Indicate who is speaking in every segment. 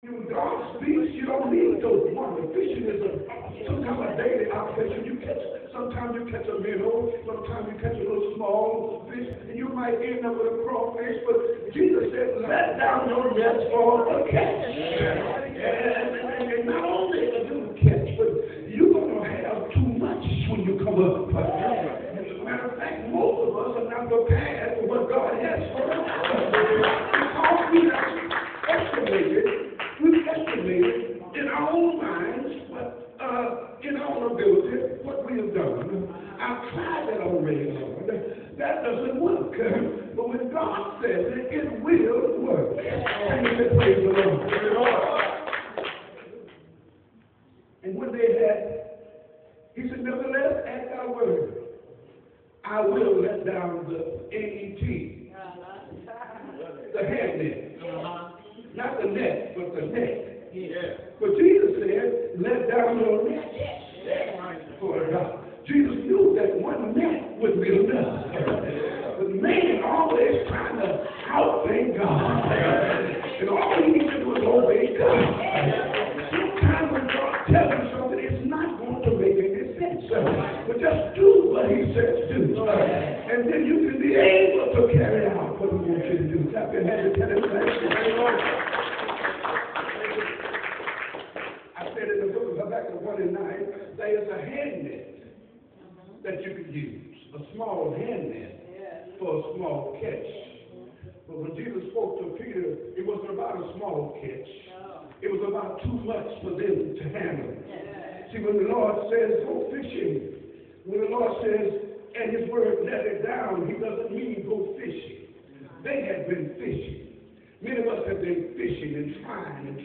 Speaker 1: When God speaks, you don't need those wonders. Fishing is some kind of daily operation. Sometimes you catch a minnow, sometimes you catch a little small fish, and you might end up with a crawfish. But Jesus said, let down your nets for a catch. And not only a little catch, but you're going to have too much when you come up. As a matter of fact, most of us are not prepared for what God has for us. Because we have estimated in our own minds, in our ability, what we have done. I've tried that already, Lord. That doesn't work. But when God says it, it will work. And we say, praise the Lord. And when they had, he said, nevertheless, at thy word, I will let down the N-E-T, the hand net. Not the net, but the net. Yeah. But Jesus said, let down your net for God. Jesus knew that one net would be enough. But man always trying to outthink God. And all he needs to do is obey God. Sometimes when God tells you something, it's not going to make any sense. But just do what he says do. And then you can be able to carry out what he wants you to do. Clap your hands and tell him thank you. In the book of Habakkuk 1 and 9, there is a hand net that you could use, a small hand net for a small catch. But when Jesus spoke to Peter, it wasn't about a small catch. It was about too much for them to handle. See, when the Lord says, go fishing, when the Lord says, and his word, let it down, he doesn't mean go fishing. They had been fishing. Many of us have been fishing and trying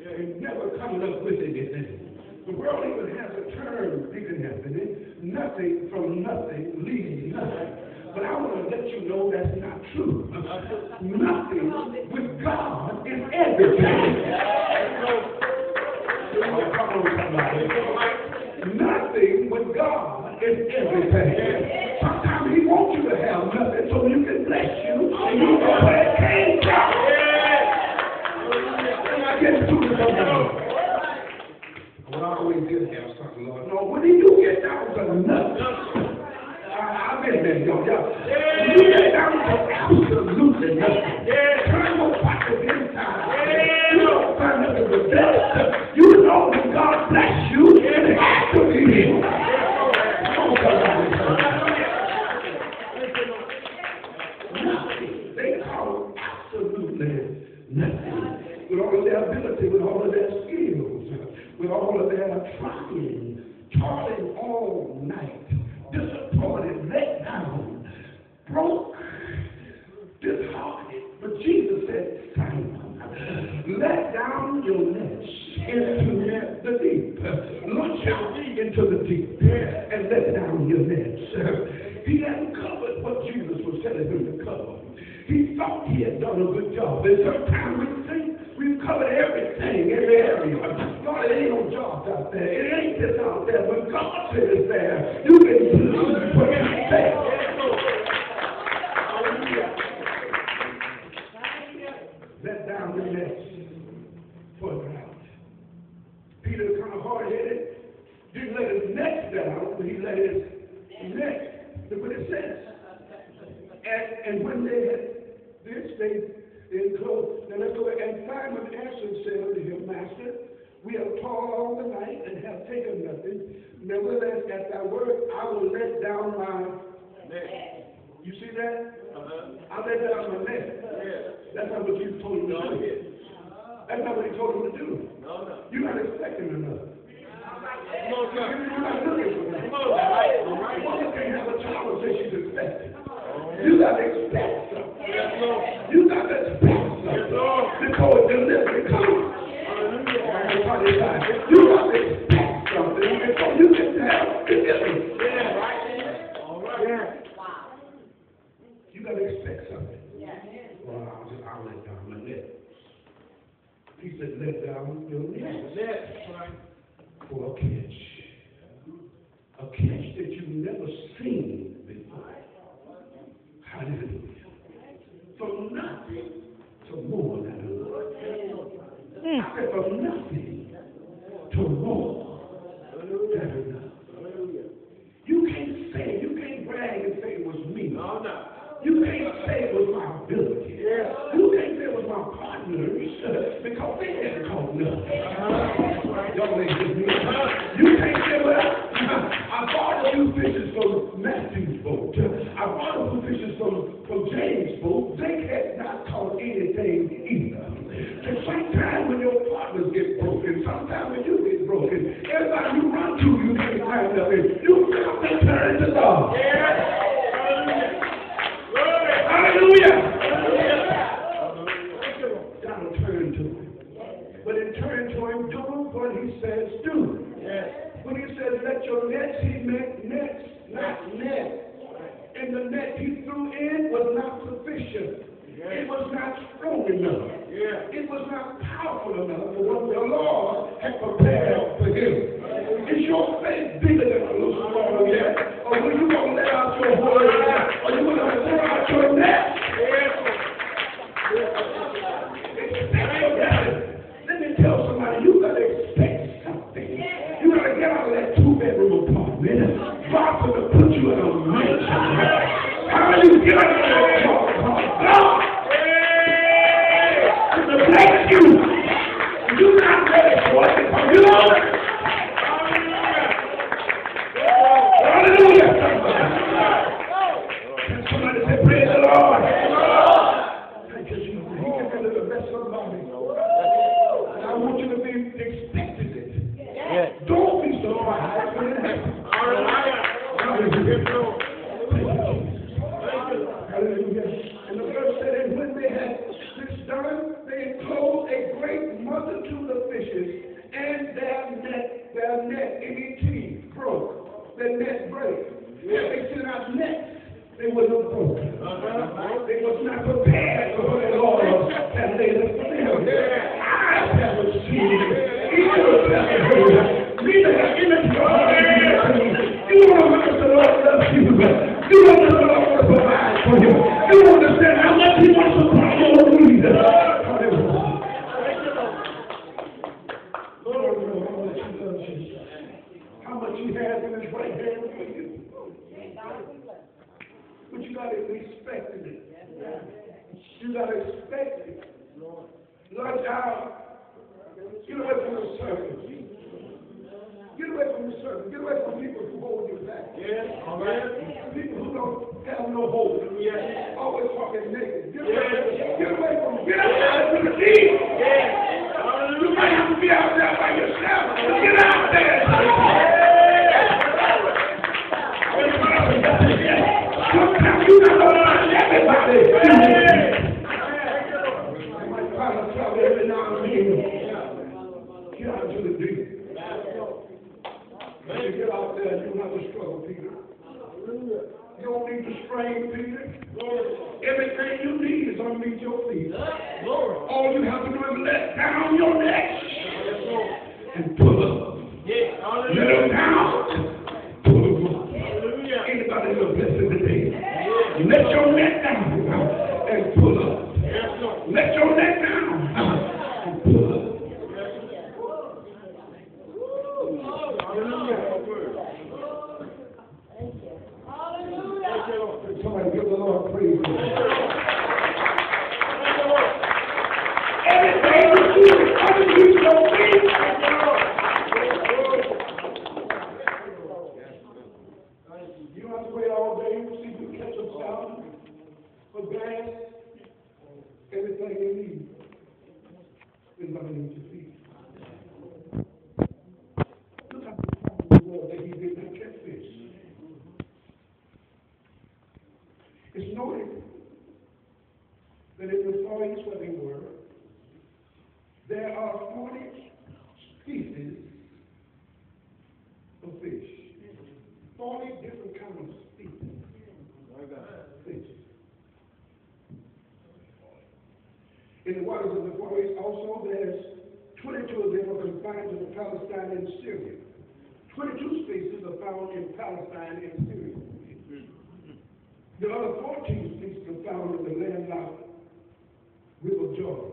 Speaker 1: and never coming up with anything. The world even has a term, Deacon Anthony, nothing from nothing leaves nothing. But I want to let you know that's not true. Nothing with God is everything. Oh, come on, somebody. Nothing with God is everything. Sometimes he wants you to have nothing so you can bless you and you know where it came from. I get to it sometimes. Well, I always did have something, Lord. No, when you get down to nothing, I've been there, y'all. When you get down to absolutely nothing, turn your pocket inside. You don't find nothing but death. You know when God bless you, it has to be him. Nothing. They call absolutely nothing. With all of their ability, with all of their skills, with all of their trying, toiling all night, disappointed, let down, broke, disheartened. But Jesus said, Simon, let down your nets into the deep. Launch out into the deep and let down your nets. He hadn't covered what Jesus was telling him to cover. He thought he had done a good job. And sometimes we think we've covered everything, every area. God, it ain't no jobs out there. It ain't this out there. When God said it's there, you can believe what he said. Let down the nets for the drought. Peter was kind of hard-headed. Didn't let his nets down, but he let his nets. Look what it says. And when they had this, they enclosed. Now let's go back. And Simon answered and said unto him, Master, we have toiled all the night and have taken nothing. Nevertheless, at thy word, I will let down my net. You see that? I'll let down my net. That's not what Jesus told him to do. That's not what he told him to do. You're not expecting enough. You're not looking for enough. A woman can't have a child and say she's expecting. You got to expect something. You got to expect something before delivery comes. You got to expect something before you can have delivery. You got to expect something. Well, I'll let down my net. He said, let down your net for a catch. A catch that you've never seen before. Hallelujah. From nothing to more than enough. I said, from nothing to more than enough. You can't brag and say it was me. No. You can't say it was my ability. You can't say it was my partners because they didn't call nothing. Y'all ain't with me. You can't say, well, I bought a few fishes from Matthew's boat. I bought a few fishes from James' boat. They had not caught anything either. And sometimes when your partners get broken, sometimes when you get broken, everybody you run to, you can't find nothing. You have to turn to God. Hallelujah. Gotta turn to him. But in turn to him, do what he says do. When he says, let your nets, he meant nets, not net. And the net he threw in was not sufficient. It was not strong enough. It was not powerful enough for what the Lord had prepared for him. Is your faith bigger than a little smaller yet? Or will you going to let out your word? Or you going to let out your net? Expect your blessing. Let me tell somebody, you got to expect something. You got to get out of that 2-bedroom apartment. God's going to put you in a mansion. How do you get out of that apartment? God! To bless you. You're not ready for it because you know it. Hallelujah. Can somebody say, praise the Lord? Thank you, Jesus. He can really bless somebody. And I want you to be expecting it. Don't be surprised when it happens. Hallelujah. Hallelujah. And the verse said, and when they had this done, they enclosed a great multitude of fishes, and their net, N-E-T, broke. Their net break. They sent out nets. They were not broken. They was not prepared for the Lord that laid us for them. Eyes haven't seen it. Ears haven't heard it. Neither have entered your heart. You don't know how much the Lord loves you. You don't know the Lord will provide for you. You don't understand how much He wants to supply your needs. Lord knows how much He loves you. How much He has in His right hand for you. But you got to expect it. You got to expect it. Lord, get away from the circus. Get away from the circus. Get away from people who hold you back. People who don't have no hope. Always talking negative. Get away from them. Get out from the sea. You might have to be out there by yourself. Get out there. Sometimes you got to find everybody. I might try to tell every now and then. Get out to the deep. When you get out there, you don't have to struggle, Peter. You don't need to strain, Peter. Everything you need is underneath your feet. All you have to do is let down your neck and pull up. Let them down. Pull them up. Anybody know blessing today? Let your neck down and pull up. Let your neck down and pull up. Somebody give the Lord praise. Everything you do is underneath your feet. You don't have to wait all day to see you catch a salad for gas. Everything you need is underneath your feet. Look at the problem in the world that he did not catch fish. It's noted that in the Far East where they were, there are 40 species of fish. 40 different kinds of species of fish. In the waters of the Far East also, there's 22 of them are confined to the Palestine and Syria. 22 species are found in Palestine and Syria. The other 14 species are found in the landlocked River Jordan.